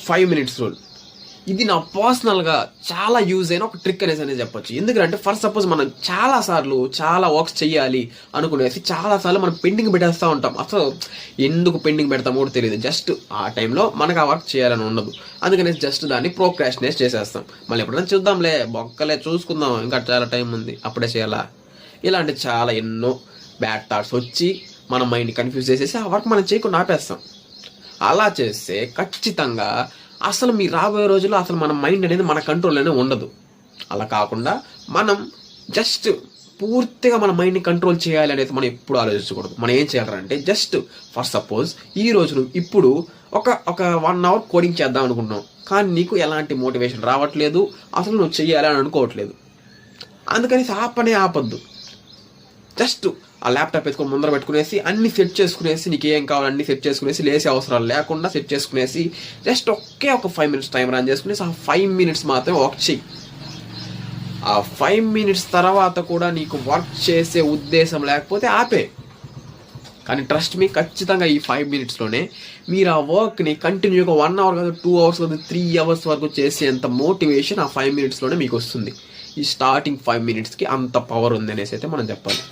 5 minutes rule. ఇది నా పర్సనల్గా చాలా యూజ్ అయిన ఒక ట్రిక్ అనేది చెప్పొచ్చు. ఎందుకంటే ఫర్ సపోజ్ మనం చాలా వర్క్స్ చేయాలి అనుకునేసి చాలాసార్లు మనం పెండింగ్ పెట్టేస్తూ ఉంటాం. అసలు ఎందుకు పెండింగ్ పెడతామో కూడా తెలియదు. జస్ట్ ఆ టైంలో మనకు ఆ వర్క్ చేయాలని ఉండదు. అందుకని జస్ట్ దాన్ని ప్రోక్రాస్టినేట్ చేసేస్తాం. మళ్ళీ ఎప్పుడైనా చూద్దాంలే, బొక్కలే, చూసుకుందాం, ఇంకా చాలా టైం ఉంది, అప్పుడే చేయాలా, ఇలాంటి చాలా ఎన్నో బ్యాడ్ థాట్స్ వచ్చి మన మైండ్ కన్ఫ్యూజ్ చేసేసి ఆ వర్క్ మనం చేయకుండా ఆపేస్తాం. అలా చేస్తే ఖచ్చితంగా అసలు మీ రాబోయే రోజుల్లో అసలు మన మైండ్ అనేది మన కంట్రోల్లోనే ఉండదు. అలా కాకుండా మనం జస్ట్ పూర్తిగా మన మైండ్ని కంట్రోల్ చేయాలి అనేది మనం ఎప్పుడు ఆలోచించకూడదు. మనం ఏం చేయాలంటే జస్ట్ ఫర్ సపోజ్ ఈ రోజు ఇప్పుడు ఒక 1 hour కోడింగ్ చేద్దాం అనుకుంటున్నాం, కానీ నీకు ఎలాంటి మోటివేషన్ రావట్లేదు, అసలు నువ్వు చెయ్యాలి అని అనుకోవట్లేదు. అందుకని ఆ పనే ఆపద్దు. జస్ట్ ఆ ల్యాప్టాప్ ఎత్తుకొని ముందర పెట్టుకునేసి అన్ని సెట్ చేసుకునేసి, నీకు ఏం కావాలి అన్ని సెట్ చేసుకునేసి, లేసే అవసరాలు లేకుండా సెట్ చేసుకునేసి జస్ట్ ఒక 5 minutes టైం రన్ చేసుకునేసి ఆ 5 minutes మాత్రమే వర్క్ చెయ్యి. ఆ 5 minutes తర్వాత కూడా నీకు వర్క్ చేసే ఉద్దేశం లేకపోతే ఆపే. కానీ ట్రస్ట్ మీ, ఖచ్చితంగా ఈ 5 minutesలోనే మీరు ఆ వర్క్ని కంటిన్యూగా 1 hour కాదు, 2 hours కాదు, 3 hours వరకు చేసేంత మోటివేషన్ ఆ 5 minutesలోనే మీకు వస్తుంది. ఈ స్టార్టింగ్ 5 minutesకి అంత పవర్ ఉంది అనేసి అయితే మనం చెప్పాలి.